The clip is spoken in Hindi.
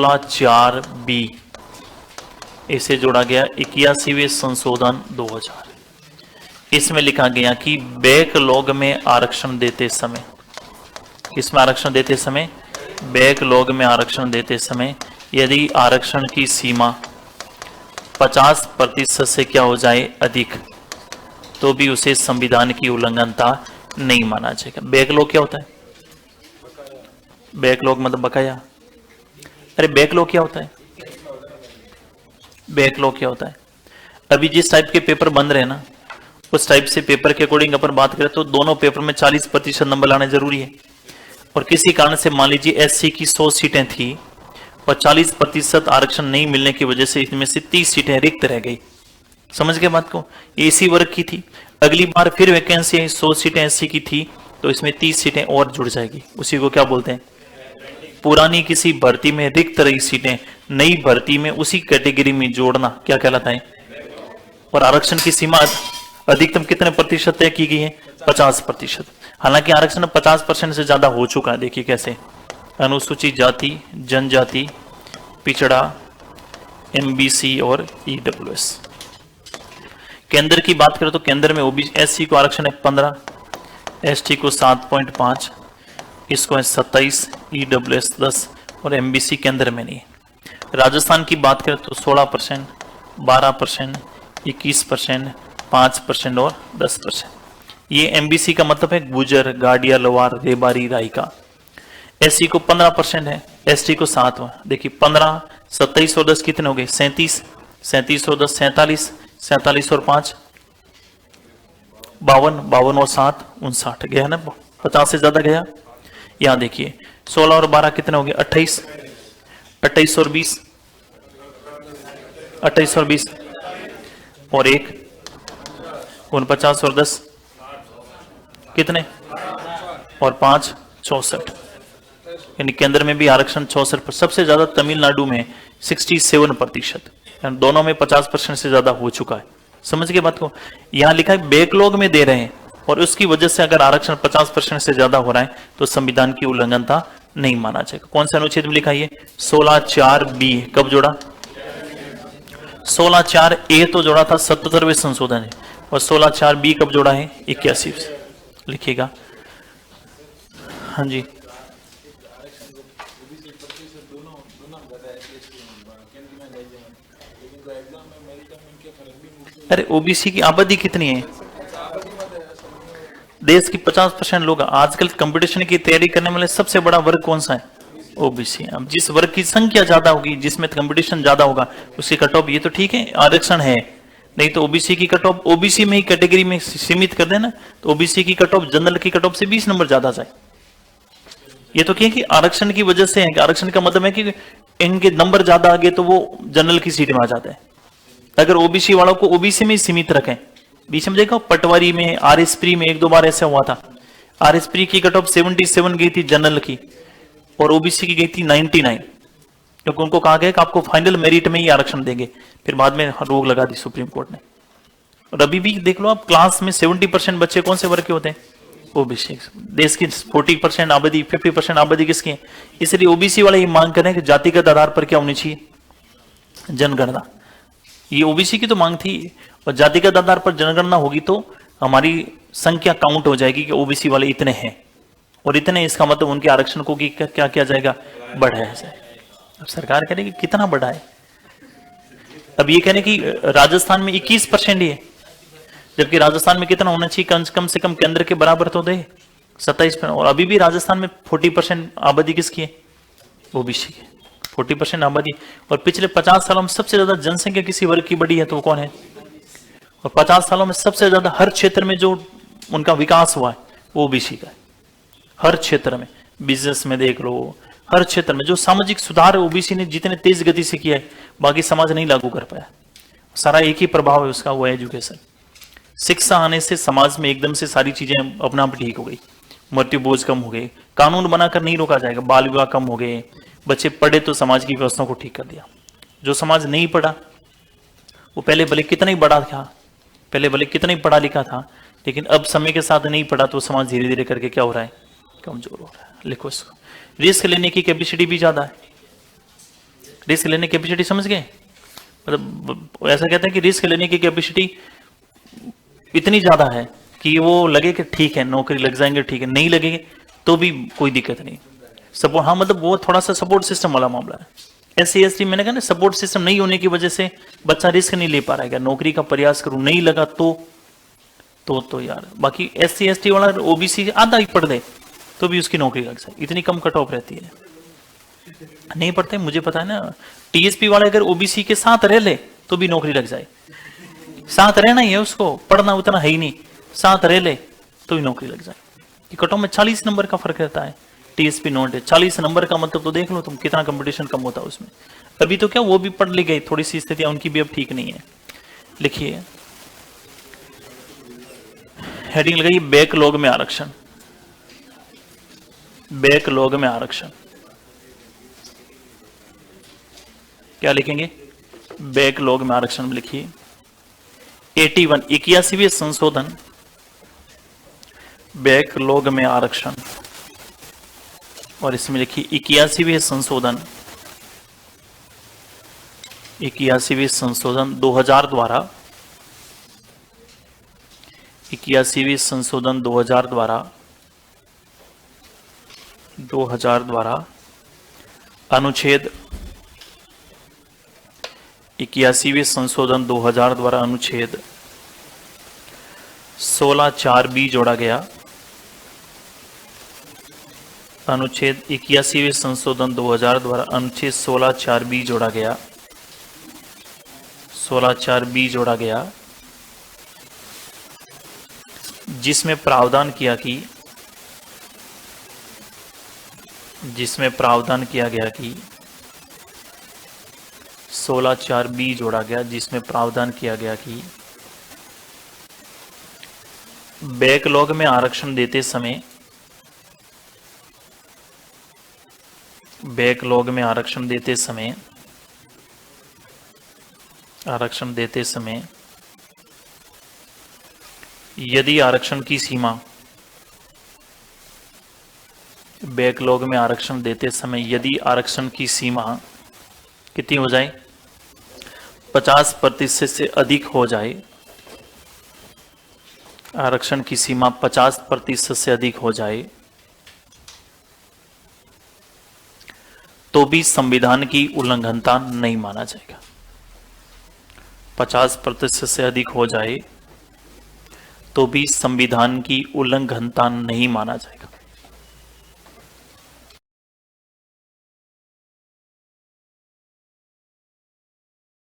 16(4)(b) इसे जोड़ा गया 81वें संशोधन 2000। इसमें लिखा गया कि बैकलॉग में आरक्षण देते समय, इसमें आरक्षण देते समय, बैकलॉग में आरक्षण देते समय यदि आरक्षण की सीमा 50% से क्या हो जाए अधिक, तो भी उसे संविधान की उल्लंघनता नहीं माना जाएगा। बैकलॉग क्या होता है? बैकलॉग मतलब बकाया। अरे बैकलॉग क्या होता है? बैकलॉग क्या होता है? अभी जिस टाइप के पेपर बन रहे हैं ना, उस टाइप से पेपर के अकॉर्डिंग अपन बात करें तो दोनों पेपर में 40% नंबर लाना जरूरी है। और किसी कारण से मान लीजिए एससी की 100 सीटें थी और 40% आरक्षण नहीं मिलने की वजह से इसमें से 30 सीटें रिक्त रह गई। समझ गए बात को? एसी वर्ग की थी, अगली बार फिर वैकेंसी 100 सीटें एससी की थी तो इसमें 30 सीटें और जुड़ जाएगी। उसी को क्या बोलते हैं? पुरानी किसी भर्ती में रिक्त रही सीटें नई भर्ती में उसी कैटेगरी में जोड़ना क्या कहलाता है? और आरक्षण की सीमा अधिकतम कितने प्रतिशत तय की गई है? 50%। हालांकि आरक्षण 50% से ज्यादा हो चुका है। देखिए कैसे, अनुसूचित जाति, जनजाति, पिछड़ा, एमबीसी और ईडब्ल्यूएस। केंद्र की बात करें तो केंद्र में ओबीसी एससी को आरक्षण है 15, एसटी को 7.5, इसको है 27, ईडब्ल्यूएस 10 और एमबीसी केंद्र में नहीं। राजस्थान की बात करें तो 16%, 12%, 21%, 5% और 10%। ये एमबीसी का मतलब है गुजर, गाडिया, लवार, रेबारी, रायका। एससी को 15% है, एसटी को 7। देखिए 15, 27 और 10 कितने हो गए? 37, 37 और 10 47, 47 और 5 52, 52 और 7 59 गया ना, 50 से ज्यादा गया। यहां देखिए 16 और 12 कितने हो गए? 28, 28 और 20, 28 और 20 और 1 49 और 10 कितने? और 5 64। यानी केंद्र में भी आरक्षण 64%। सबसे ज्यादा तमिलनाडु में 67%, दोनों में 50% से ज्यादा हो चुका है। समझ के बात को? यहां लिखा है बैकलॉग में दे रहे हैं और उसकी वजह से अगर आरक्षण 50% से ज्यादा हो रहा है तो संविधान की उल्लंघनता नहीं माना जाएगा। कौन सा अनुच्छेद में लिखा है? 16(4)(b) कब जोड़ा? 16(4)(a) तो जोड़ा था 77वें संशोधन है और 16(4)(b) कब जोड़ा है? 81 से। लिखिएगा। हाँ जी, अरे ओबीसी की आबादी कितनी है? देश की 50% लोग। आजकल कंपटीशन की तैयारी करने वाले सबसे बड़ा वर्ग कौन सा है? ओबीसी। अब जिस वर्ग की संख्या ज्यादा होगी, जिसमें कंपटीशन ज्यादा होगा, उसकी कट ऑफ, ये तो ठीक है आरक्षण है, नहीं तो ओबीसी की कट ऑफ ओबीसी में ही कैटेगरी में सीमित कर देना तो ओबीसी की कट ऑफ जनरल की कट ऑफ से 20 नंबर ज्यादा जाए। ये तो क्या कि आरक्षण की वजह से है। आरक्षण का मतलब है कि इनके नंबर ज्यादा आ गए तो वो जनरल की सीट में आ जाते हैं। अगर ओबीसी वालों को ओबीसी में ही सीमित रखें, बीच में देखो पटवारी में, आरएसपी में 1-2 बार ऐसा हुआ था। आरएसपी की कट ऑफ 77 गई थी जनरल की और ओबीसी की गई थी 99, क्योंकि उनको कहा गया कि आपको फाइनल मेरिट में ही आरक्षण देंगे। फिर बाद में रोक लगा दी सुप्रीम कोर्ट ने। और अभी भी देख लो आप, क्लास में 70% बच्चे कौन से वर्ग के होते हैं? ओबीसी। देश की 40% आबादी, 50% आबादी किसकी है? इसलिए ओबीसी वाले ये मांग करें कि जातिगत आधार पर क्या होनी चाहिए? जनगणना। ये ओबीसी की तो मांग थी और जातिगत आधार पर जनगणना होगी तो हमारी संख्या काउंट हो जाएगी कि ओबीसी वाले इतने हैं और इतने, इसका मतलब उनके आरक्षण को क्या किया जाएगा? बढ़ाया जाए। अब सरकार कह रही कि कितना बढ़ा है? अब ये कहने की राजस्थान में 21% ही है, जबकि राजस्थान में कितना होना चाहिए? कम से कम केंद्र के बराबर तो दे, 27%। और अभी भी राजस्थान में 40% आबादी किसकी है? ओबीसी की। 40% आबादी। और पिछले 50 सालों में सबसे ज्यादा जनसंख्या किसी वर्ग की बढ़ी है तो वो कौन है? और 50 सालों में सबसे ज्यादा हर क्षेत्र में जो उनका विकास हुआ है वो ओबीसी का है। हर क्षेत्र में, बिजनेस में देख लो, हर क्षेत्र में जो सामाजिक सुधार ओबीसी ने जितने तेज गति से किया है, बाकी समाज नहीं लागू कर पाया। सारा एक ही प्रभाव है उसका, वो है एजुकेशन। शिक्षा आने से समाज में एकदम से सारी चीजें अपना आप ठीक हो गई। मृत्यु बोझ कम हो गए, कानून बनाकर नहीं रोका जाएगा, बाल विवाह कम हो गए, बच्चे पढ़े तो समाज की व्यवस्था को ठीक कर दिया। जो समाज नहीं पढ़ा वो पहले भले कितना ही बड़ा था, पहले भले कितना ही पढ़ा लिखा था, लेकिन अब समय के साथ नहीं पढ़ा तो समाज धीरे धीरे करके क्या हो रहा है? कमजोर हो रहा है। लिखो इसको। रिस्क लेने की कैपेसिटी भी ज्यादा है। रिस्क लेने की कैपेसिटी समझ गए? मतलब ऐसा कहते हैं कि रिस्क लेने की कैपेसिटी इतनी ज्यादा है कि वो लगे कि ठीक है नौकरी लग जाएंगे, ठीक है, नहीं लगेंगे तो भी कोई दिक्कत नहीं। सपोर्ट, हाँ मतलब वो थोड़ा सा सपोर्ट सिस्टम वाला मामला है। SC ST मैंने कहा ना, सपोर्ट सिस्टम नहीं होने की वजह से बच्चा रिस्क नहीं ले पा रहा है, नौकरी का प्रयास करूं नहीं लगा तो यार, बाकी SC ST वाला OBC आधा ही पढ़ दे तो भी उसकी नौकरी लग जाए, इतनी कम कट ऑफ रहती है। नहीं पढ़ते, मुझे पता है ना। TSP वाले अगर OBC के साथ रह ले तो भी नौकरी लग जाए, साथ रहना ही है उसको, पढ़ना उतना है ही नहीं, साथ रह ले तो भी नौकरी लग जाए। कट ऑफ में 40 नंबर का फर्क रहता है, TSP नोट है 40 नंबर का, मतलब तो देख लो तुम कितना कंपटीशन कम होता है उसमें। अभी तो क्या वो भी पढ़ ली गई, थोड़ी सी स्थितियां उनकी भी अब ठीक नहीं है। लिखिए, हेडिंग लगाइए बैकलॉग में आरक्षण। बैकलॉग में आरक्षण क्या लिखेंगे? बैकलॉग में आरक्षण में लिखिए 81 81वें संशोधन बैकलॉग में आरक्षण, और इसमें लिखिए 81वें संशोधन 81वें संशोधन 2000 द्वारा 81वें संशोधन 2000 द्वारा अनुच्छेद 81वें संशोधन 2000 द्वारा अनुच्छेद 16(4)B जोड़ा गया। अनुच्छेद 81वें संशोधन 2000 द्वारा अनुच्छेद 16(4)B जोड़ा गया। 16(4)B जोड़ा गया, जिसमें प्रावधान किया गया कि 16(4)B जोड़ा गया, जिसमें प्रावधान किया गया कि बैकलॉग में आरक्षण देते समय यदि आरक्षण की सीमा, बैकलॉग में आरक्षण देते समय यदि आरक्षण की सीमा कितनी हो जाए, 50% से अधिक हो जाए, आरक्षण की सीमा 50% से अधिक हो जाए, तो भी संविधान की उल्लंघनता नहीं माना जाएगा। 50% से अधिक हो जाए तो भी संविधान की उल्लंघनता नहीं माना जाएगा।